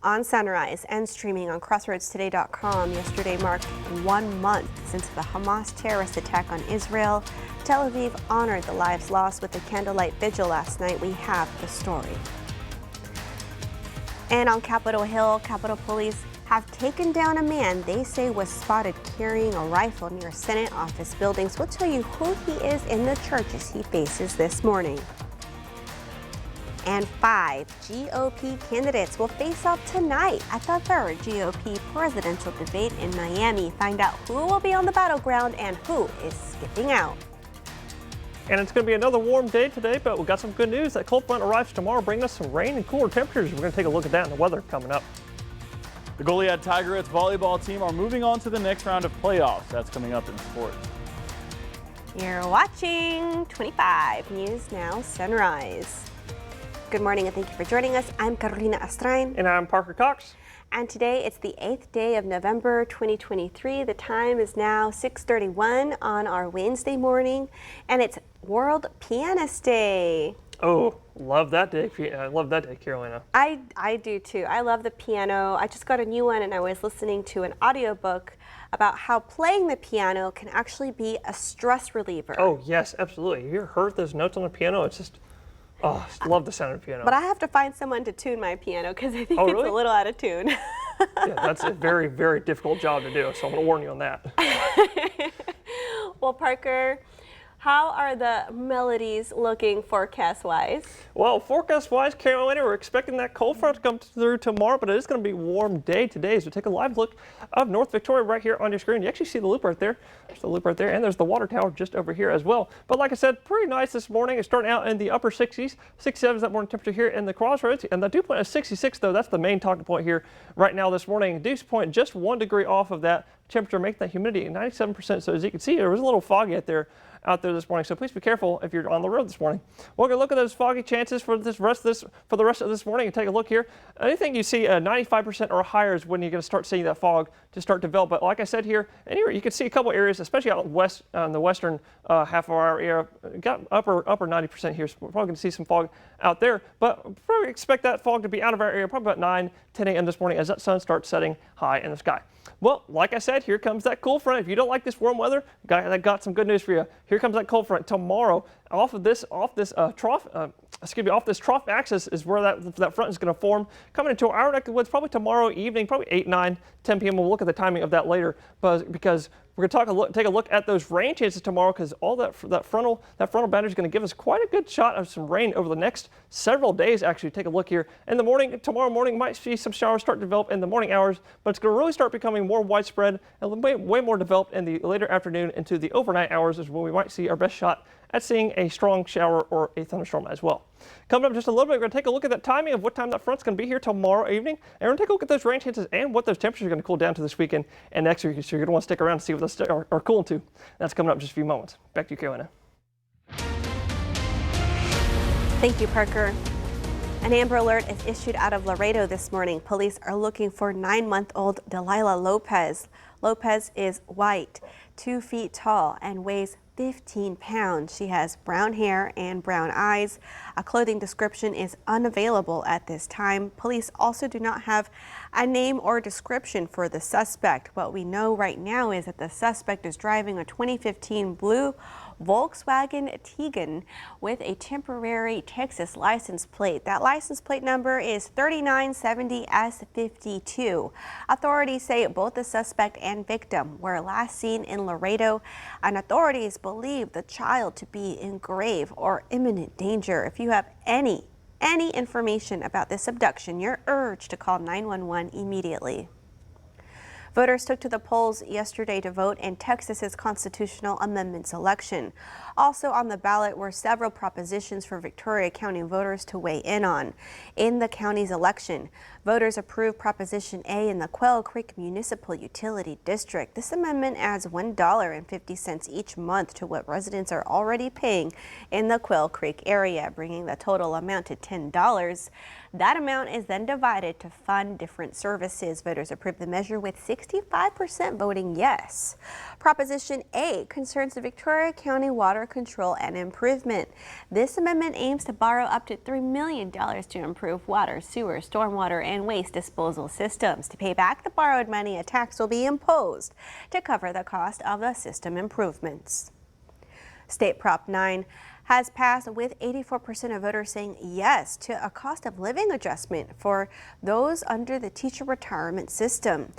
on Sunrise and streaming on crossroadstoday.com. Yesterday marked 1 month since the Hamas terrorist attack on Israel. Tel Aviv honored the lives lost with a candlelight vigil last night. We have the story. And on Capitol Hill, Capitol Police have taken down a man they say was spotted carrying a rifle near Senate office buildings. We'll tell you who he is and the charges he faces this morning. And 5 GOP candidates will face off tonight at the third GOP presidential debate in Miami. Find out who will be on the battleground and who is skipping out. And it's going to be another warm day today, but we've got some good news. That cold front arrives tomorrow, bringing us some rain and cooler temperatures. We're going to take a look at that and the weather coming up. The Goliad Tigerettes volleyball team are moving on to the next round of playoffs. That's coming up in sports. You're watching 25 News Now Sunrise. Good morning and thank you for joining us. I'm Carolina Astrain. And I'm Parker Cox. And today it's the 8th day of November 2023. The time is now 6:31 on our Wednesday morning, and it's World Pianist Day. Oh, love that day. I love that day, Carolina. I do too. I love the piano. I just got a new one and I was listening to an audiobook about how playing the piano can actually be a stress reliever. Oh, yes, absolutely. You heard those notes on the piano? It's just, oh, I love the sound of the piano. But I have to find someone to tune my piano because I think it's really? a little out of tune. Yeah, that's a very, very difficult job to do, so I'm going to warn you on that. Well, Parker, how are the melodies looking forecast-wise? Well, forecast-wise, Carolina, we're expecting that cold front to come through tomorrow, but it is going to be a warm day today. So take a live look of North Victoria right here on your screen. You actually see the loop right there. There's the loop right there, and there's the water tower just over here as well. But like I said, pretty nice this morning. It's starting out in the upper 60s. 67 is that morning temperature here in the Crossroads. And the dew point is 66, though. That's the main talking point here right now this morning. Dew point just 1 degree off of that temperature, making that humidity 97%. So as you can see, there was a little foggy out there this morning, so please be careful if you're on the road this morning. We're going to look at those foggy chances for the rest of this morning and take a look here. Anything you see 95% or higher is when you're going to start seeing that fog to start to develop. But like I said here, anywhere you can see a couple areas, especially out west on the western half of our area, got upper 90% here. So we're probably going to see some fog out there, but probably expect that fog to be out of our area probably about 9-10 a.m. this morning as that sun starts setting high in the sky. Well, like I said, here comes that cool front. If you don't like this warm weather, I got some good news for you. Here comes that cold front tomorrow. Off this trough axis is where that front is going to form. Coming into our neck of the woods probably tomorrow evening, probably 8, 9, 10 p.m. We'll look at the timing of that later, but because we're going to take a look at those rain chances tomorrow, because all that frontal boundary is going to give us quite a good shot of some rain over the next several days. Actually, take a look here in the morning. Tomorrow morning might see some showers start to develop in the morning hours, but it's going to really start becoming more widespread and way more developed in the later afternoon into the overnight hours is when we might see our best shot at seeing a strong shower or a thunderstorm as well. Coming up just a little bit, we're going to take a look at that timing of what time that front's going to be here tomorrow evening. And we're going to take a look at those rain chances and what those temperatures are going to cool down to this weekend and next week. So you're going to want to stick around to see what those are cooling to. That's coming up in just a few moments. Back to you, Carolina. Thank you, Parker. An Amber Alert is issued out of Laredo this morning. Police are looking for 9-month-old Delilah Lopez. Lopez is white, 2 feet tall, and weighs 15 pounds. She has brown hair and brown eyes. A clothing description is unavailable at this time. Police also do not have a name or description for the suspect. What we know right now is that the suspect is driving a 2015 blue Volkswagen Tiguan with a temporary Texas license plate. That license plate number is 3970S52. Authorities say both the suspect and victim were last seen in Laredo, and authorities believe the child to be in grave or imminent danger. If you have any information about this abduction, you're urged to call 911 immediately. Voters took to the polls yesterday to vote in Texas's constitutional amendments election. Also on the ballot were several propositions for Victoria County voters to weigh in on. In the county's election, voters approved Proposition A in the Quail Creek Municipal Utility District. This amendment adds $1.50 each month to what residents are already paying in the Quail Creek area, bringing the total amount to $10. That amount is then divided to fund different services. Voters approved the measure with 65% voting yes. Proposition A concerns the Victoria County Water water control and improvement. This amendment aims to borrow up to $3 million to improve water, sewer, stormwater, and waste disposal systems. To pay back the borrowed money, a tax will be imposed to cover the cost of the system improvements. State Prop 9 has passed with 84% of voters saying yes to a cost of living adjustment for those under the teacher retirement system.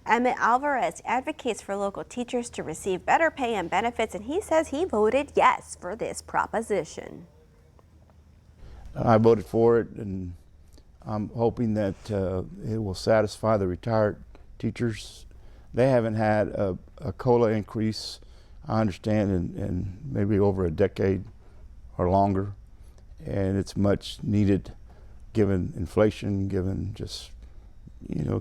Emmett Alvarez advocates for local teachers to receive better pay and benefits, and he says he voted yes for this proposition. I voted for it, and I'm hoping that it will satisfy the retired teachers. They haven't had a COLA increase, I understand, in maybe over a decade or longer, and it's much needed given inflation, given just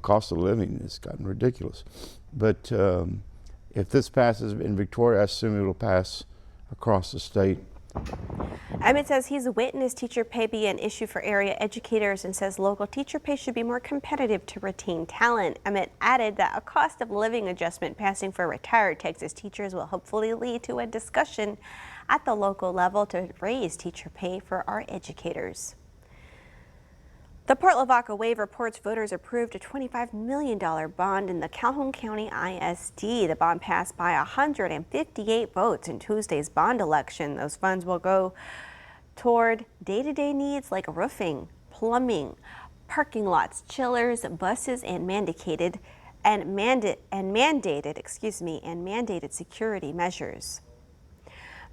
cost of living has gotten ridiculous. But if this passes in Victoria, I assume it will pass across the state. Emmett says he's witnessed teacher pay be an issue for area educators and says local teacher pay should be more competitive to retain talent. Emmett added that a cost of living adjustment passing for retired Texas teachers will hopefully lead to a discussion at the local level to raise teacher pay for our educators. The Port Lavaca Wave reports voters approved a $25 million bond in the Calhoun County ISD. The bond passed by 158 votes in Tuesday's bond election. Those funds will go toward day-to-day needs like roofing, plumbing, parking lots, chillers, buses, and mandated security measures.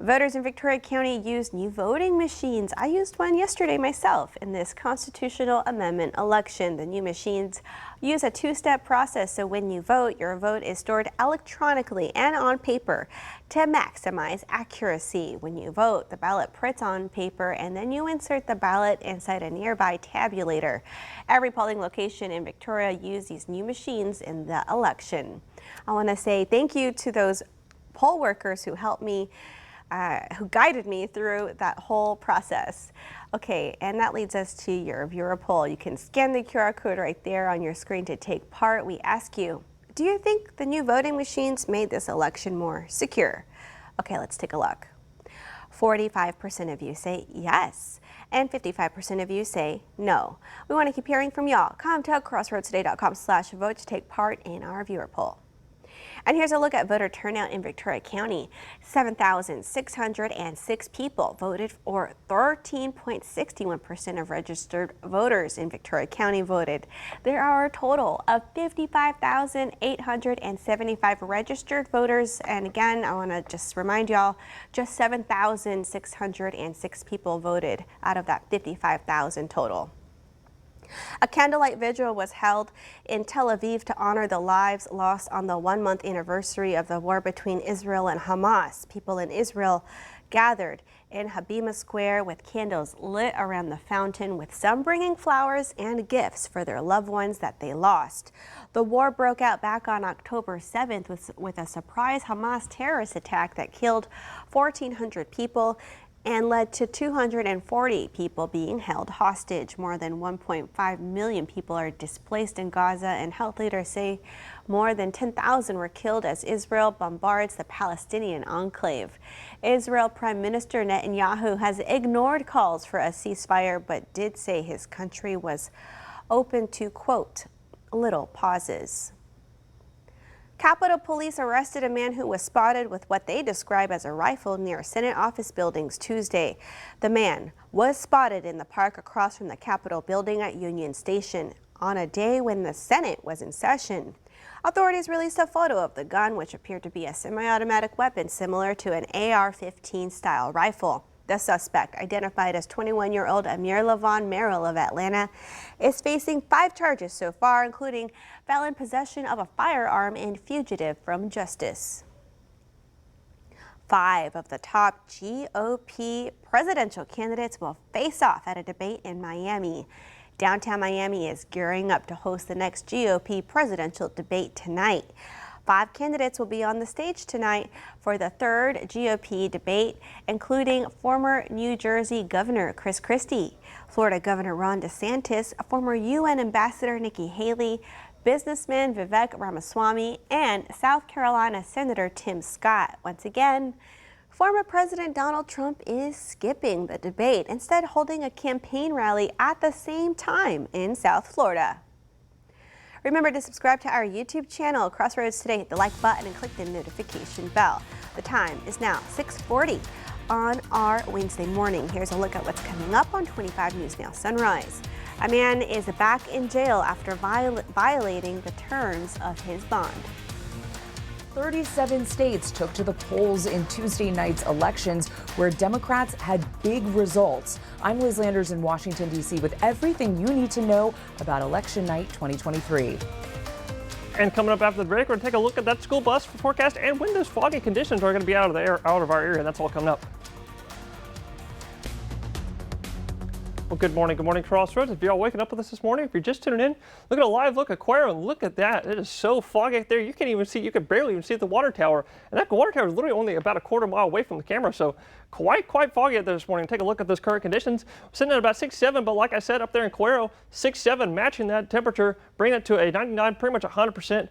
Voters in Victoria County used new voting machines. I used one yesterday myself in this constitutional amendment election. The new machines use a two-step process, so when you vote, your vote is stored electronically and on paper to maximize accuracy. When you vote, the ballot prints on paper and then you insert the ballot inside a nearby tabulator. Every polling location in Victoria used these new machines in the election. I want to say thank you to those poll workers who helped me who guided me through that whole process. Okay, and that leads us to your viewer poll. You can scan the QR code right there on your screen to take part. We ask you, do you think the new voting machines made this election more secure? Okay, let's take a look. 45% of you say yes, and 55% of you say no. We want to keep hearing from y'all. Come to crossroadstoday.com/vote to take part in our viewer poll. And here's a look at voter turnout in Victoria County. 7,606 people voted, or 13.61% of registered voters in Victoria County voted. There are a total of 55,875 registered voters. And again, I want to just remind y'all, just 7,606 people voted out of that 55,000 total. A candlelight vigil was held in Tel Aviv to honor the lives lost on the one-month anniversary of the war between Israel and Hamas. People in Israel gathered in Habima Square with candles lit around the fountain, with some bringing flowers and gifts for their loved ones that they lost. The war broke out back on October 7th with a surprise Hamas terrorist attack that killed 1,400 people and led to 240 people being held hostage. More than 1.5 million people are displaced in Gaza, and health leaders say more than 10,000 were killed as Israel bombards the Palestinian enclave. Israel Prime Minister Netanyahu has ignored calls for a ceasefire, but did say his country was open to, quote, little pauses. Capitol Police arrested a man who was spotted with what they describe as a rifle near Senate office buildings Tuesday. The man was spotted in the park across from the Capitol building at Union Station on a day when the Senate was in session. Authorities released a photo of the gun, which appeared to be a semi-automatic weapon similar to an AR-15 style rifle. The suspect, identified as 21-year-old Amir Levon Merrill of Atlanta, is facing 5 charges so far, including felon possession of a firearm and fugitive from justice. 5 of the top GOP presidential candidates will face off at a debate in Miami. Downtown Miami is gearing up to host the next GOP presidential debate tonight. 5 candidates will be on the stage tonight for the 3rd GOP debate, including former New Jersey Governor Chris Christie, Florida Governor Ron DeSantis, former UN Ambassador Nikki Haley, businessman Vivek Ramaswamy, and South Carolina Senator Tim Scott. Once again, Former President Donald Trump is skipping the debate, instead holding a campaign rally at the same time in South Florida. Remember to subscribe to our YouTube channel, Crossroads Today. Hit the like button and click the notification bell. The time is now 6:40 on our Wednesday morning. Here's a look at what's coming up on 25 News Now Sunrise. A man is back in jail after violating the terms of his bond. 37 states took to the polls in Tuesday night's elections, where Democrats had big results. I'm Liz Landers in Washington, D.C. with everything you need to know about Election Night 2023. And coming up after the break, we're going to take a look at that school bus forecast and when those foggy conditions are going to be out of our area. That's all coming up. Well, good morning, Crossroads. If you're all waking up with us this morning, if you're just tuning in, look at a live look at Cuero and look at that. It is so foggy out there. You can't even see, you can barely even see the water tower. And that water tower is literally only about a quarter mile away from the camera. So quite foggy out there this morning. Take a look at those current conditions. We're sitting at about 6-7, but like I said, up there in Cuero, 6-7, matching that temperature, bringing it to a 99, pretty much 100%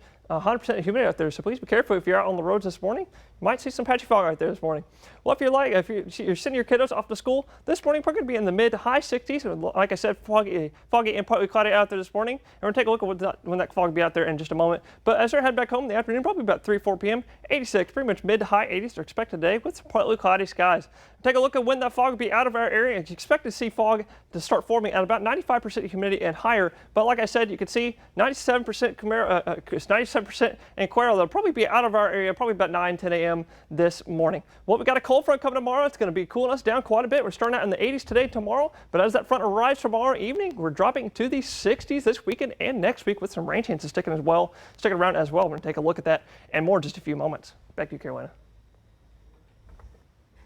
humidity out there. So please be careful if you're out on the roads this morning. You might see some patchy fog out there this morning. Well, if you're sending your kiddos off to school this morning, we're going to be in the mid to high 60s. Like I said, foggy and partly cloudy out there this morning. And we're going to take a look at when that fog will be out there in just a moment. But as we're heading back home in the afternoon, probably about 3-4 p.m., 86, pretty much mid to high 80s are expected today with some partly cloudy skies. Take a look at when that fog will be out of our area. You expect to see fog to start forming at about 95% humidity and higher. But like I said, you can see 97% in Cuero. They'll probably be out of our area probably about 9-10 a.m. this morning. Well, we got a cold front coming tomorrow. It's going to be cooling us down quite a bit. We're starting out in the 80s today, tomorrow. But as that front arrives tomorrow evening, we're dropping to the 60s this weekend and next week with some rain chances sticking around as well. We're going to take a look at that and more in just a few moments. Back to you, Carolina.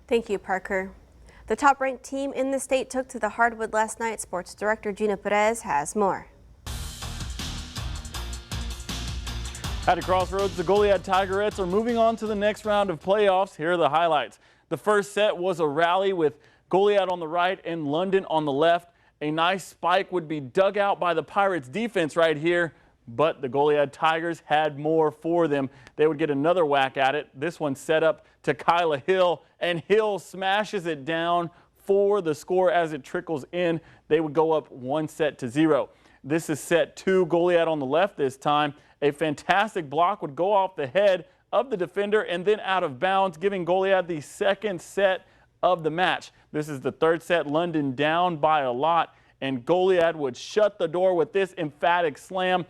Thank you, Parker. The top-ranked team in the state took to the hardwood last night. Sports Director Gina Perez has more. At a Crossroads, the Goliad Tigerettes are moving on to the next round of playoffs. Here are the highlights. The first set was a rally with Goliad on the right and London on the left. A nice spike would be dug out by the Pirates defense right here, but the Goliad Tigers had more for them. They would get another whack at it. This one set up to Kyla Hill, and Hill smashes it down for the score as it trickles in. They would go up 1-0. This is set 2, Goliad on the left this time. A fantastic block would go off the head of the defender and then out of bounds, giving Goliad the second set of the match. This is the third set, London down by a lot, and Goliad would shut the door with this emphatic slam.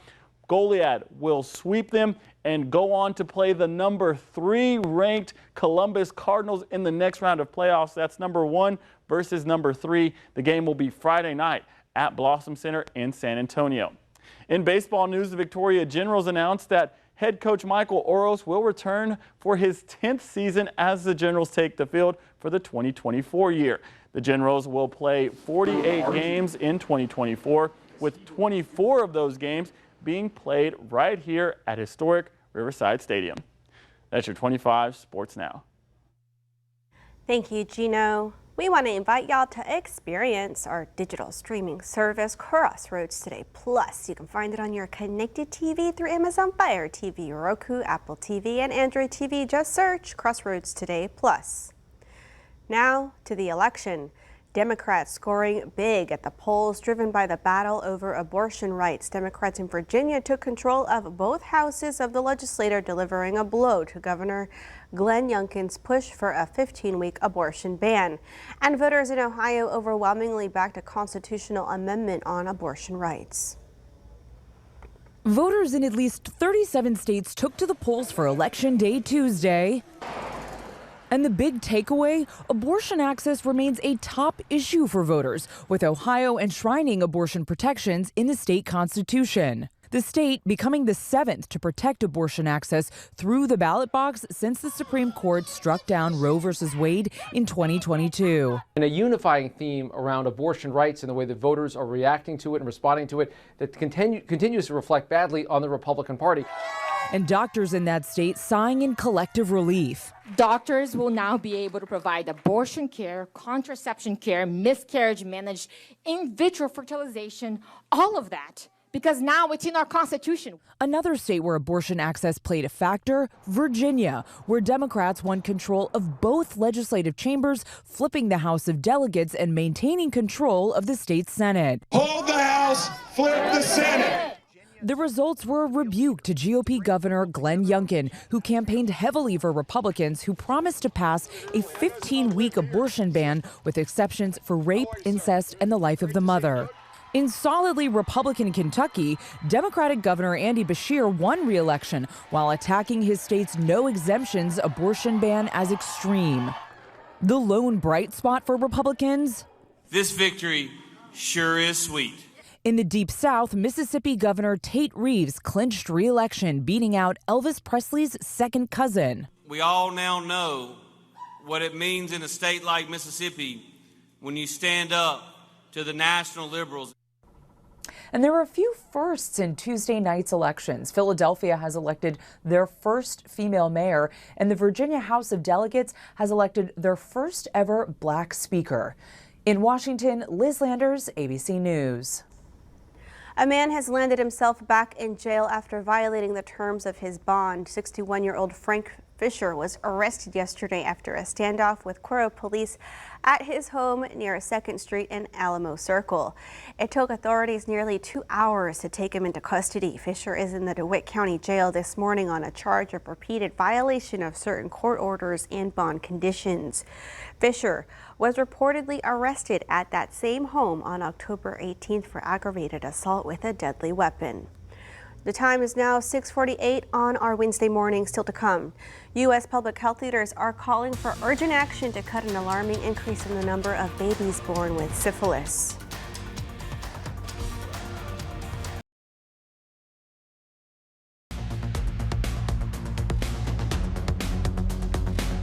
Goliad will sweep them and go on to play the number 3 ranked Columbus Cardinals in the next round of playoffs. That's number 1 versus number 3. The game will be Friday night at Blossom Center in San Antonio. In baseball news, the Victoria Generals announced that head coach Michael Oros will return for his 10th season as the Generals take the field for the 2024 year. The Generals will play 48 games in 2024, with 24 of those games being played right here at historic Riverside Stadium. That's your 25 Sports Now. Thank you, Gino. We want to invite y'all to experience our digital streaming service, Crossroads Today Plus. You can find it on your connected TV through Amazon Fire TV, Roku, Apple TV, and Android TV. Just search Crossroads Today Plus. Now to the election. Democrats scoring big at the polls, driven by the battle over abortion rights. Democrats in Virginia took control of both houses of the legislature, delivering a blow to Governor Glenn Youngkin's push for a 15-week abortion ban. And voters in Ohio overwhelmingly backed a constitutional amendment on abortion rights. Voters in at least 37 states took to the polls for Election Day Tuesday. And the big takeaway, abortion access remains a top issue for voters, with Ohio enshrining abortion protections in the state constitution. The state becoming the 7th to protect abortion access through the ballot box since the Supreme Court struck down Roe v. Wade in 2022. And a unifying theme around abortion rights and the way that voters are reacting to it and responding to it that continues to reflect badly on the Republican Party. And doctors in that state sighing in collective relief. Doctors will now be able to provide abortion care, contraception care, miscarriage managed, in vitro fertilization, all of that because now it's in our Constitution. Another state where abortion access played a factor, Virginia, where Democrats won control of both legislative chambers, flipping the House of Delegates and maintaining control of the state Senate. Hold the House, flip the Senate. The results were a rebuke to GOP Governor Glenn Youngkin, who campaigned heavily for Republicans who promised to pass a 15-week abortion ban with exceptions for rape, incest, and the life of the mother. In solidly Republican Kentucky, Democratic Governor Andy Beshear won re-election while attacking his state's no exemptions abortion ban as extreme. The lone bright spot for Republicans? This victory sure is sweet. In the Deep South, Mississippi Governor Tate Reeves clinched re-election, beating out Elvis Presley's second cousin. We all now know what it means in a state like Mississippi when you stand up to the national liberals. And there were a few firsts in Tuesday night's elections. Philadelphia has elected their first female mayor, and the Virginia House of Delegates has elected their first ever black speaker. In Washington, Liz Landers, ABC News. A man has landed himself back in jail after violating the terms of his bond. 61-year-old Frank Fisher was arrested yesterday after a standoff with Cuero police at his home near 2nd Street and Alamo Circle. It took authorities nearly 2 hours to take him into custody. Fisher is in the DeWitt County Jail this morning on a charge of repeated violation of certain court orders and bond conditions. Fisher was reportedly arrested at that same home on October 18th for aggravated assault with a deadly weapon. The time is now 6:48 on our Wednesday morning. Still to come, U.S. public health leaders are calling for urgent action to cut an alarming increase in the number of babies born with syphilis.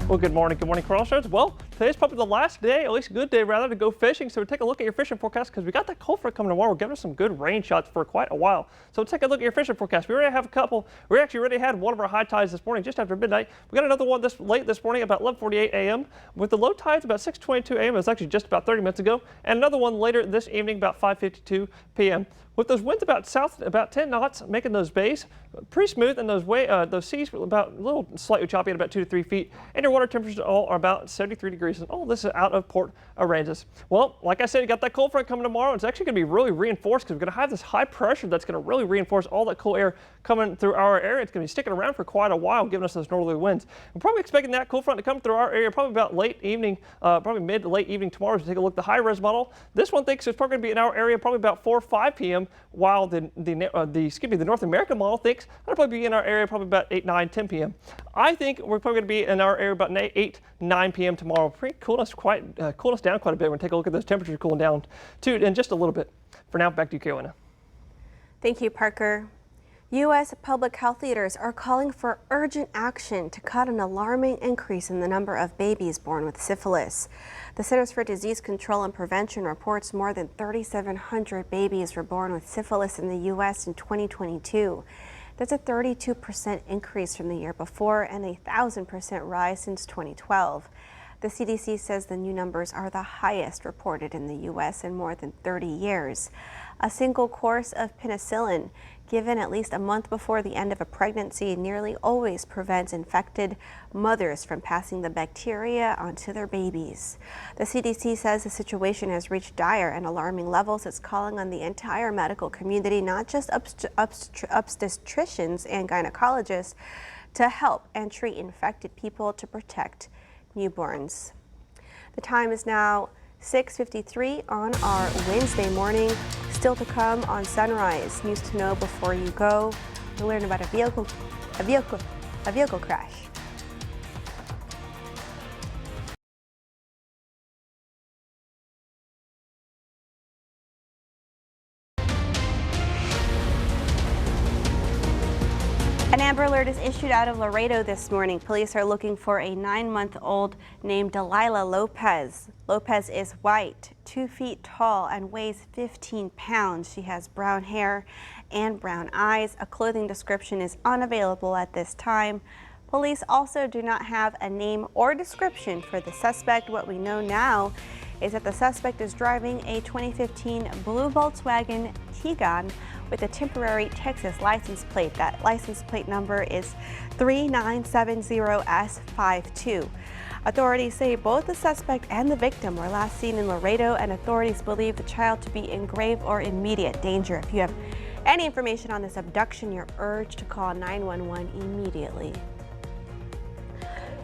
Well, good morning, Crossroads. Well, today's probably the last day, at least a good day rather, to go fishing. So take a look at your fishing forecast because we got that cold front coming tomorrow. We're giving us some good rain shots for quite a while. So take a look at your fishing forecast. We already have a couple. We actually already had one of our high tides this morning just after midnight. We got another one late this morning about 11:48 a.m. with the low tides about 6:22 a.m. It was actually just about 30 minutes ago, and another one later this evening about 5:52 p.m. With those winds about 10 knots, making those bays pretty smooth, and those seas about a little slightly choppy at about 2 to 3 feet, and your water temperatures all are about 73 degrees. And all this is out of Port Aransas. Well, like I said, you got that cold front coming tomorrow. It's actually going to be really reinforced because we're going to have this high pressure that's going to really reinforce all that cool air coming through our area. It's going to be sticking around for quite a while, giving us those northerly winds. We're probably expecting that cold front to come through our area probably about late evening, probably mid to late evening tomorrow. So take a look at the high-res model. This one thinks it's probably going to be in our area probably about 4 or 5 p.m., while the North American model thinks it'll probably be in our area probably about 8, 9, 10 p.m. I think we're probably going to be in our area about 8, 9 p.m. tomorrow. Pretty cool us down quite a bit. We're going to take a look at those temperatures cooling down too in just a little bit. For now, back to you, Carolina. Thank you, Parker. U.S. public health leaders are calling for urgent action to cut an alarming increase in the number of babies born with syphilis. The Centers for Disease Control and Prevention reports more than 3,700 babies were born with syphilis in the U.S. in 2022. That's a 32% increase from the year before and a 1,000% rise since 2012. The CDC says the new numbers are the highest reported in the U.S. in more than 30 years. A single course of penicillin given at least a month before the end of a pregnancy nearly always prevents infected mothers from passing the bacteria onto their babies. The CDC says the situation has reached dire and alarming levels. It's calling on the entire medical community, not just obstetricians and gynecologists, to help and treat infected people to protect newborns. The time is now 6:53 on our Wednesday morning. Still to come on Sunrise. News to know before you go. We'll learn about a vehicle crash. An Amber Alert is issued out of Laredo this morning. Police are looking for a 9-month-old named Delilah Lopez. Lopez is white, 2 feet tall, and weighs 15 pounds. She has brown hair and brown eyes. A clothing description is unavailable at this time. Police also do not have a name or description for the suspect. What we know now is that the suspect is driving a 2015 blue Volkswagen Tiguan with a temporary Texas license plate. That license plate number is 3970S52. Authorities say both the suspect and the victim were last seen in Laredo, and authorities believe the child to be in grave or immediate danger. If you have any information on this abduction, you're urged to call 911 immediately.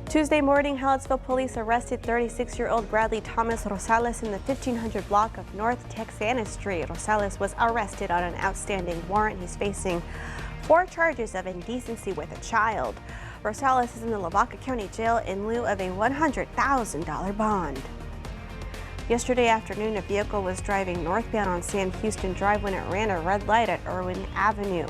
Tuesday morning, Hallettsville police arrested 36-year-old Bradley Thomas Rosales in the 1500 block of North Texana Street. Rosales was arrested on an outstanding warrant. He's facing 4 charges of indecency with a child. Rosales is in the Lavaca County Jail in lieu of a $100,000 bond. Yesterday afternoon, a vehicle was driving northbound on Sam Houston Drive when it ran a red light at Irwin Avenue.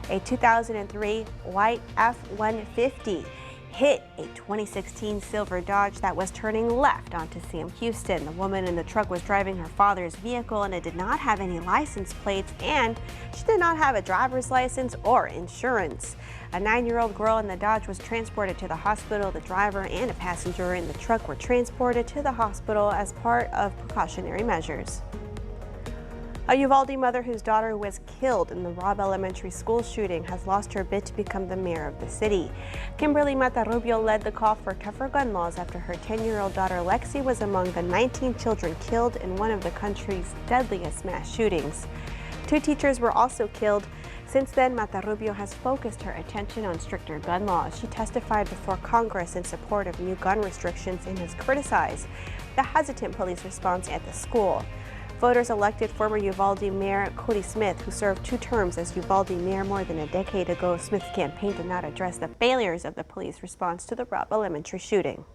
A 2003 white F-150 hit a 2016 silver Dodge that was turning left onto Sam Houston. The woman in the truck was driving her father's vehicle, and it did not have any license plates, and she did not have a driver's license or insurance. A 9-year-old girl in the Dodge was transported to the hospital. The driver and a passenger in the truck were transported to the hospital as part of precautionary measures. A Uvalde mother whose daughter was killed in the Robb Elementary School shooting has lost her bid to become the mayor of the city. Kimberly Matarrubio led the call for tougher gun laws after her 10-year-old daughter Lexi was among the 19 children killed in one of the country's deadliest mass shootings. 2 teachers were also killed. Since then, Matarrubio has focused her attention on stricter gun laws. She testified before Congress in support of new gun restrictions and has criticized the hesitant police response at the school. Voters elected former Uvalde Mayor Cody Smith, who served 2 terms as Uvalde Mayor more than a decade ago. Smith's campaign did not address the failures of the police response to the Robb Elementary shooting.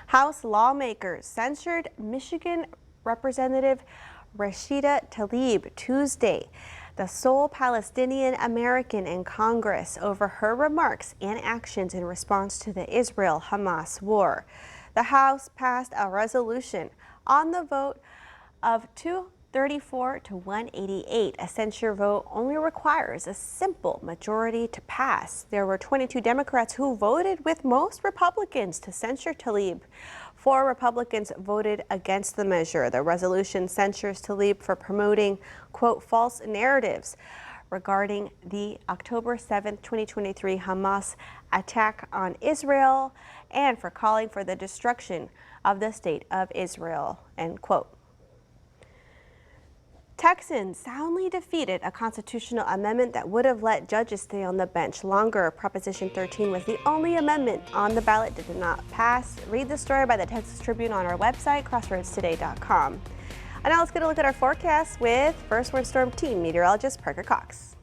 House lawmakers censured Michigan Representative Rashida Tlaib Tuesday, the sole Palestinian American in Congress, over her remarks and actions in response to the Israel-Hamas war. The House passed a resolution on the vote of 234 to 188. A censure vote only requires a simple majority to pass. There were 22 Democrats who voted with most Republicans to censure Tlaib. 4 Republicans voted against the measure. The resolution censures Tlaib for promoting, quote, false narratives regarding the October 7, 2023 Hamas attack on Israel and for calling for the destruction of the state of Israel, end quote. Texans soundly defeated a constitutional amendment that would have let judges stay on the bench longer. Proposition 13 was the only amendment on the ballot that did not pass. Read the story by the Texas Tribune on our website, crossroadstoday.com. And now let's get a look at our forecast with First Warn Storm Team meteorologist Parker Cox.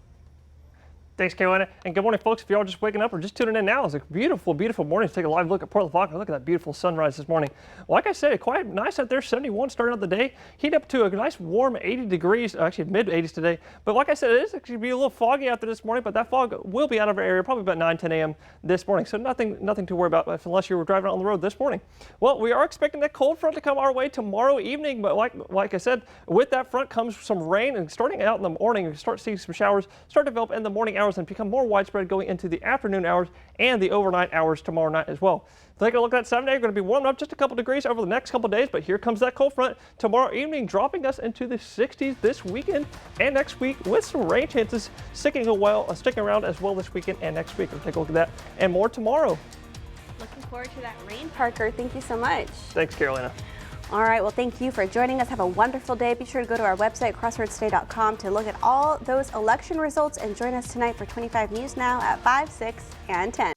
Thanks, Carolina. And good morning, folks. If you're all just waking up or just tuning in now, it's a beautiful, beautiful morning to take a live look at Port Lavaca. Look at that beautiful sunrise this morning. Like I said, quite nice out there, 71 starting out the day. Heat up to a nice warm 80 degrees, actually mid-80s today. But like I said, it is actually be a little foggy out there this morning, but that fog will be out of our area probably about 9, 10 a.m. this morning. So nothing to worry about unless you were driving out on the road this morning. Well, we are expecting that cold front to come our way tomorrow evening, but like I said, with that front comes some rain, and starting out in the morning, we start seeing some showers start to develop in the morning hours and become more widespread going into the afternoon hours and the overnight hours tomorrow night as well. Take a look at that 7 day. We're going to be warming up just a couple degrees over the next couple days, but here comes that cold front tomorrow evening, dropping us into the 60s this weekend and next week, with some rain chances sticking around as well this weekend and next week. We'll take a look at that and more tomorrow. Looking forward to that rain, Parker. Thank you so much. Thanks, Carolina. All right, well, thank you for joining us. Have a wonderful day. Be sure to go to our website, crossroadstoday.com, to look at all those election results, and join us tonight for 25 News Now at 5, 6, and 10.